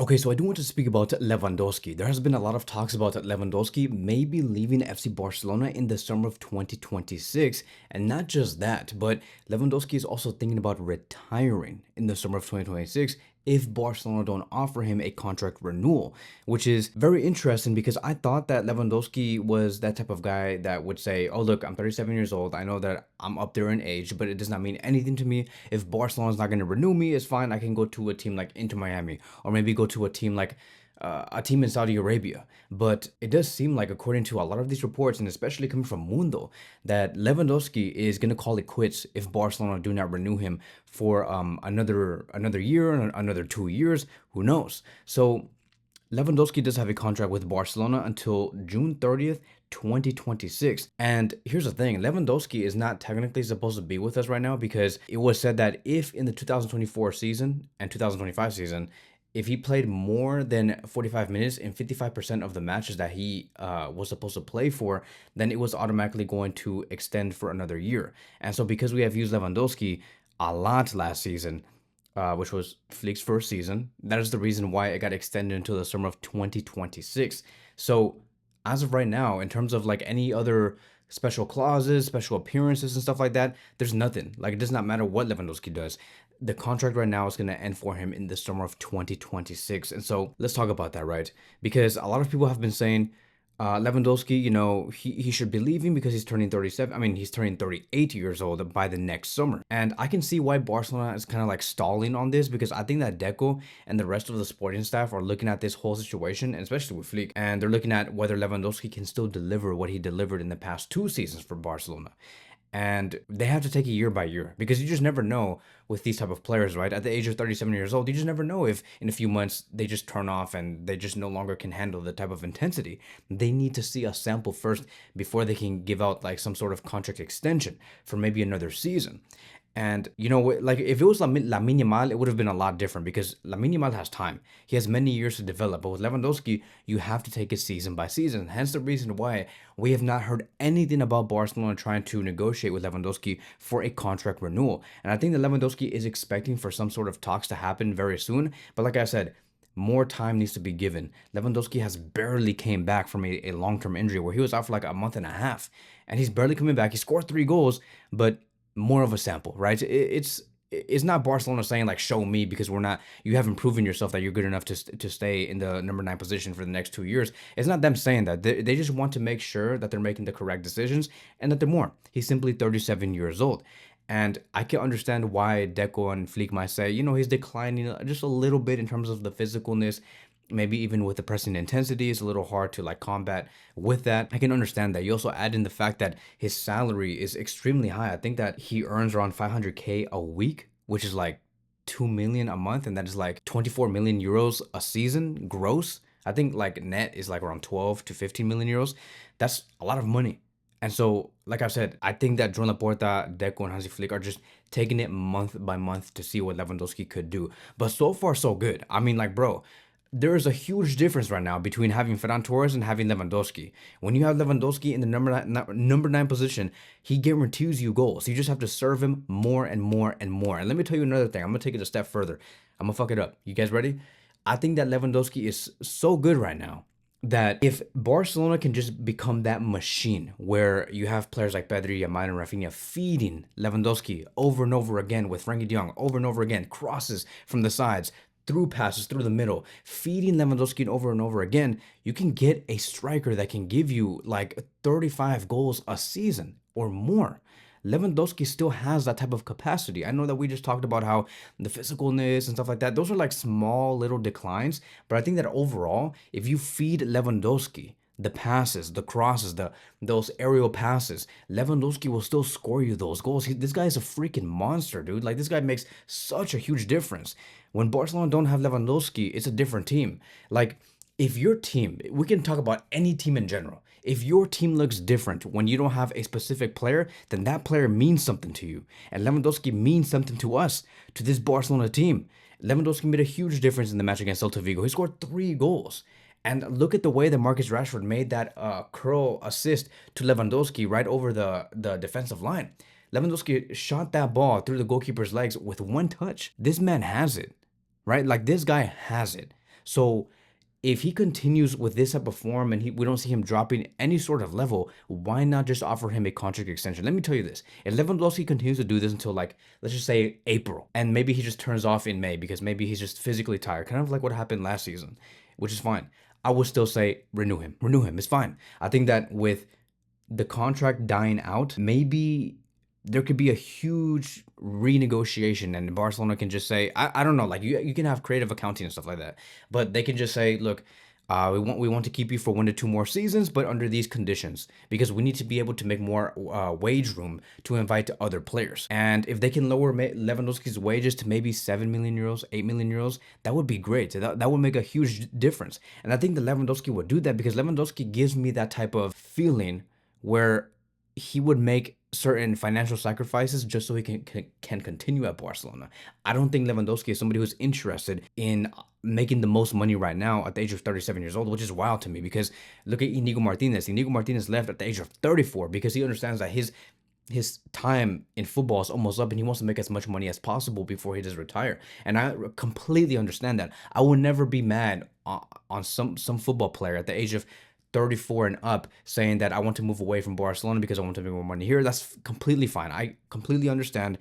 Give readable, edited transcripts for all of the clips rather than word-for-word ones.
Okay, so I do want to speak about Lewandowski. There has been a lot of talks about Lewandowski maybe leaving FC Barcelona in the summer of 2026. And not just that, but Lewandowski is also thinking about retiring in the summer of 2026 if Barcelona don't offer him a contract renewal, which is very interesting because I thought that Lewandowski was that type of guy that would say, oh, look, I'm 37 years old. I know that I'm up there in age, but it does not mean anything to me. If Barcelona's not going to renew me, it's fine. I can go to a team like Inter Miami or maybe go to a team like a team in Saudi Arabia. But it does seem like, according to a lot of these reports, and especially coming from Mundo, that Lewandowski is going to call it quits if Barcelona do not renew him for another year, another 2 years. Who knows? So Lewandowski does have a contract with Barcelona until June 30th, 2026. And here's the thing, Lewandowski is not technically supposed to be with us right now because it was said that if in the 2024 season and 2025 season, if he played more than 45 minutes in 55% of the matches that he was supposed to play for, then it was automatically going to extend for another year. And so because we have used Lewandowski a lot last season, which was Flick's first season, that is the reason why it got extended until the summer of 2026. So as of right now, in terms of like any other special clauses, special appearances and stuff like that, there's nothing. Like, it does not matter what Lewandowski does. The contract right now is going to end for him in the summer of 2026. And so let's talk about that, right? Because a lot of people have been saying Lewandowski, he should be leaving because he's turning 37. I mean, he's turning 38 years old by the next summer. And I can see why Barcelona is kind of like stalling on this, because I think that Deco and the rest of the sporting staff are looking at this whole situation, and especially with Flick, and they're looking at whether Lewandowski can still deliver what he delivered in the past 2 seasons for Barcelona. And they have to take it year by year, because you just never know with these type of players, right? At the age of 37 years old, you just never know if in a few months they just turn off and they just no longer can handle the type of intensity. They need to see a sample first before they can give out like some sort of contract extension for maybe another season. And like if it was Lamine Yamal, it would have been a lot different because Lamine Yamal has time. He has many years to develop. But with Lewandowski, you have to take it season by season. Hence the reason why we have not heard anything about Barcelona trying to negotiate with Lewandowski for a contract renewal. And I think that Lewandowski is expecting for some sort of talks to happen very soon. But like I said, more time needs to be given. Lewandowski has barely came back from a long-term injury where he was out for like a month and a half. And he's barely coming back. He scored 3 goals, but more of a sample, right? It's not Barcelona saying like show me, because you haven't proven yourself that you're good enough to stay in the number 9 position for the next 2 years. It's not them saying that. They just want to make sure that they're making the correct decisions and that they're more. He's simply 37 years old. And I can understand why Deco and Flick might say, he's declining just a little bit in terms of the physicalness. Maybe even with the pressing intensity, it's a little hard to like combat with that. I can understand that. You also add in the fact that his salary is extremely high. I think that he earns around 500K a week, which is like 2 million a month, and that is like 24 million euros a season gross. I think like net is like around 12 to 15 million euros. That's a lot of money. And so, like I said, I think that Joan Laporta, Deco, and Hansi Flick are just taking it month by month to see what Lewandowski could do. But so far, so good. I mean, like, bro, there is a huge difference right now between having Ferran Torres and having Lewandowski. When you have Lewandowski in the number 9 position, he guarantees you goals. You just have to serve him more and more and more. And let me tell you another thing. I'm going to take it a step further. I'm going to fuck it up. You guys ready? I think that Lewandowski is so good right now that if Barcelona can just become that machine where you have players like Pedri, Yamal, and Rafinha feeding Lewandowski over and over again with Frenkie de Jong over and over again, crosses from the sides, through passes through the middle, feeding Lewandowski over and over again, you can get a striker that can give you like 35 goals a season or more. Lewandowski still has that type of capacity. I know that we just talked about how the physicalness and stuff like that, those are like small little declines, but I think that overall, if you feed Lewandowski the passes, the crosses, those aerial passes, Lewandowski will still score you those goals. This guy is a freaking monster, dude. Like, this guy makes such a huge difference. When Barcelona don't have Lewandowski, it's a different team. Like, if your team, we can talk about any team in general. If your team looks different when you don't have a specific player, then that player means something to you. And Lewandowski means something to us, to this Barcelona team. Lewandowski made a huge difference in the match against Celta Vigo. He scored 3 goals. And look at the way that Marcus Rashford made that curl assist to Lewandowski right over the defensive line. Lewandowski shot that ball through the goalkeeper's legs with one touch. This man has it, right? Like, this guy has it. So if he continues with this type of form and we don't see him dropping any sort of level, why not just offer him a contract extension? Let me tell you this. If Lewandowski continues to do this until, like, let's just say April, and maybe he just turns off in May because maybe he's just physically tired, kind of like what happened last season, which is fine. I would still say renew him. Renew him. It's fine. I think that with the contract dying out, maybe there could be a huge renegotiation and Barcelona can just say, I don't know, like you can have creative accounting and stuff like that, but they can just say, look, we want to keep you for 1 to 2 more seasons, but under these conditions, because we need to be able to make more wage room to invite other players. And if they can lower Lewandowski's wages to maybe 7 million euros, 8 million euros, that would be great. That would make a huge difference. And I think that Lewandowski would do that because Lewandowski gives me that type of feeling where he would make certain financial sacrifices just so he can continue at Barcelona. I don't think Lewandowski is somebody who's interested in making the most money right now at the age of 37 years old, which is wild to me because look at Inigo Martinez. Inigo Martinez left at the age of 34 because he understands that his time in football is almost up and he wants to make as much money as possible before he does retire. And I completely understand that. I would never be mad on some football player at the age of 34 and up saying that I want to move away from Barcelona because I want to make more money here. That's completely fine. I completely understand.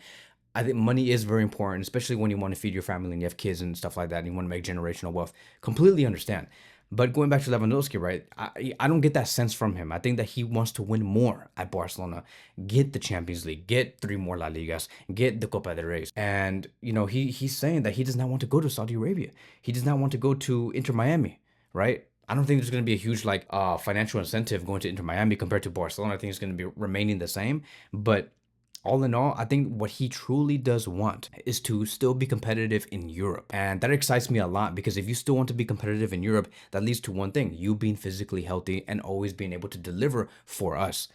I think money is very important, especially when you want to feed your family and you have kids and stuff like that and you want to make generational wealth. Completely understand. But going back to Lewandowski, right? I don't get that sense from him. I think that he wants to win more at Barcelona, get the Champions League, get 3 more La Ligas, get the Copa del Rey. And, he's saying that he does not want to go to Saudi Arabia. He does not want to go to Inter Miami, right? I don't think there's going to be a huge financial incentive going to Inter Miami compared to Barcelona. I think it's going to be remaining the same. But all in all, I think what he truly does want is to still be competitive in Europe. And that excites me a lot because if you still want to be competitive in Europe, that leads to one thing, you being physically healthy and always being able to deliver for us.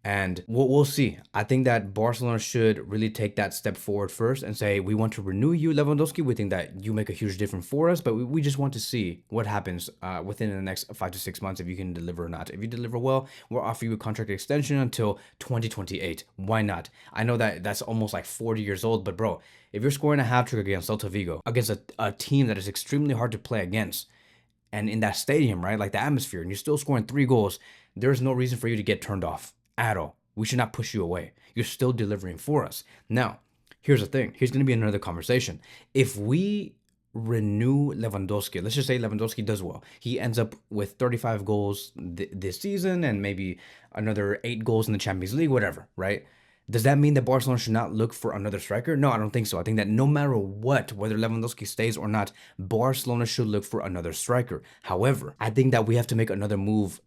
And we'll see. I think that Barcelona should really take that step forward first and say, we want to renew you, Lewandowski. We think that you make a huge difference for us, but we just want to see what happens within the next 5 to 6 months if you can deliver or not. If you deliver well, we'll offer you a contract extension until 2028. Why not? I know that that's almost like 40 years old, but bro, if you're scoring a hat-trick against Celta Vigo, against a team that is extremely hard to play against, and in that stadium, right, like the atmosphere, and you're still scoring 3 goals, there's no reason for you to get turned off at all. We should not push you away. You're still delivering for us. Now, here's the thing. Here's going to be another conversation. If we renew Lewandowski, let's just say Lewandowski does well. He ends up with 35 goals this season and maybe another 8 goals in the Champions League, whatever, right? Does that mean that Barcelona should not look for another striker? No, I don't think so. I think that no matter what, whether Lewandowski stays or not, Barcelona should look for another striker. However, I think that we have to make another move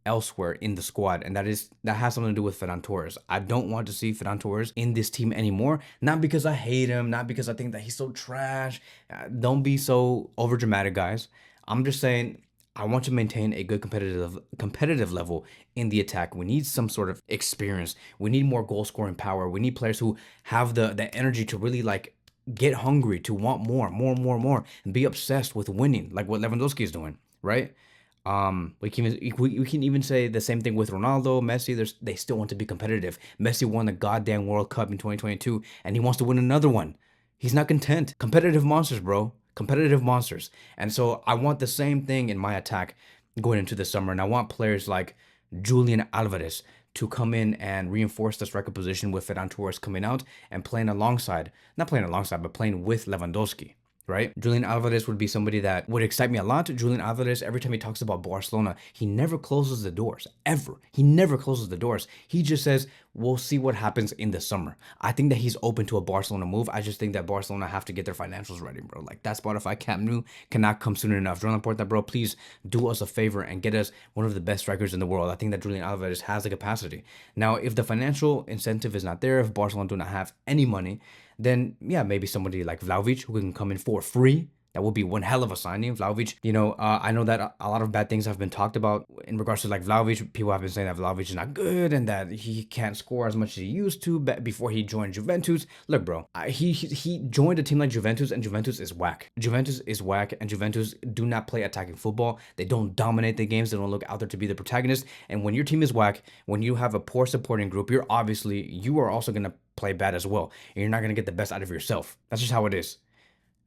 elsewhere in the squad, and that has something to do with Ferran Torres. I don't want to see Ferran Torres in this team anymore, not because I hate him, not because I think that he's so trash. Don't be so over dramatic, guys. I'm just saying I want to maintain a good competitive level in the attack. We need some sort of experience. We need more goal scoring power. We need players who have the energy to really get hungry, to want more, and be obsessed with winning, like what Lewandowski is doing, right? We can even say the same thing with Ronaldo, Messi. They still want to be competitive. Messi won the goddamn World Cup in 2022, and he wants to win another one. He's not content. Competitive monsters, bro. Competitive monsters. And so I want the same thing in my attack going into the summer, and I want players like Julian Alvarez to come in and reinforce the striker position with Ferran Torres coming out and playing alongside, not playing alongside, but playing with Lewandowski. Right? Julian Alvarez would be somebody that would excite me a lot. Julian Alvarez, every time he talks about Barcelona, he never closes the doors, ever. He never closes the doors. He just says, we'll see what happens in the summer. I think that he's open to a Barcelona move. I just think that Barcelona have to get their financials ready, bro. Like, that Spotify Camp Nou cannot come soon enough. Jordan Laporta, bro, please do us a favor and get us one of the best strikers in the world. I think that Julian Alvarez has the capacity. Now, if the financial incentive is not there, if Barcelona do not have any money, then yeah, maybe somebody like Vlahovic who can come in for free. That would be one hell of a signing. Vlahovic, I know that a lot of bad things have been talked about in regards to Vlahovic. People have been saying that Vlahovic is not good and that he can't score as much as he used to before he joined Juventus. Look, bro, he joined a team like Juventus, and Juventus is whack. Juventus is whack, and Juventus do not play attacking football. They don't dominate the games. They don't look out there to be the protagonist. And when your team is whack, when you have a poor supporting group, you are also going to play bad as well. And you're not going to get the best out of yourself. That's just how it is.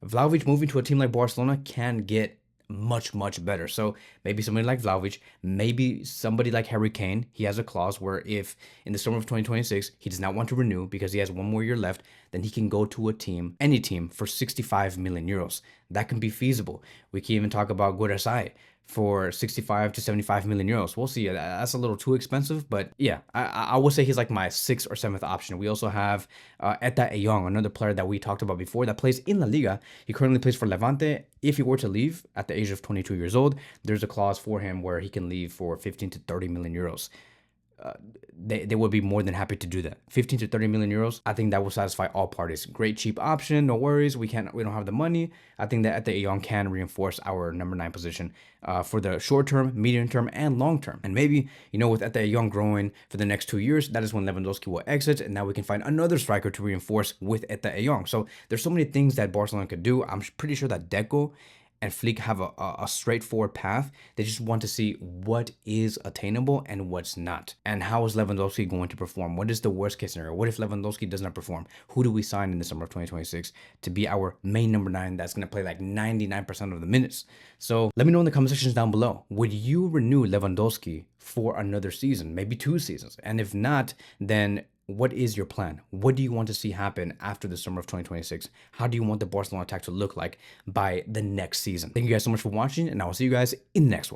Vlahovic moving to a team like Barcelona can get much better. So maybe somebody like Vlahovic, maybe somebody like Harry Kane. He has a clause where if in the summer of 2026 he does not want to renew because he has one more year left, then he can go to a team, any team, for 65 million euros. That can be feasible. We can even talk about Guerasai for 65 to 75 million euros. We'll see. That's a little too expensive, but yeah, I would say he's like my sixth or seventh option. We also have Eta Eyong, another player that we talked about before that plays in La Liga. He currently plays for Levante. If he were to leave at the age of 22 years old, there's a clause for him where he can leave for 15 to 30 million euros. They would be more than happy to do that. 15 to 30 million euros. I think that will satisfy all parties. Great cheap option. No worries. We don't have the money. I think that at the Young can reinforce our number 9 position for the short term, medium term, and long term. And maybe, with Ete Young growing for the next 2 years, that is when Lewandowski will exit, and now we can find another striker to reinforce with Ete Young. So there's so many things that Barcelona could do. I'm pretty sure that Deco and Flick have a straightforward path. They just want to see what is attainable and what's not. And how is Lewandowski going to perform? What is the worst case scenario? What if Lewandowski does not perform? Who do we sign in the summer of 2026 to be our main number 9 that's going to play like 99% of the minutes? So let me know in the comment sections down below. Would you renew Lewandowski for another season, maybe 2 seasons? And if not, then what is your plan? What do you want to see happen after the summer of 2026? How do you want the Barcelona attack to look like by the next season? Thank you guys so much for watching, and I will see you guys in the next one.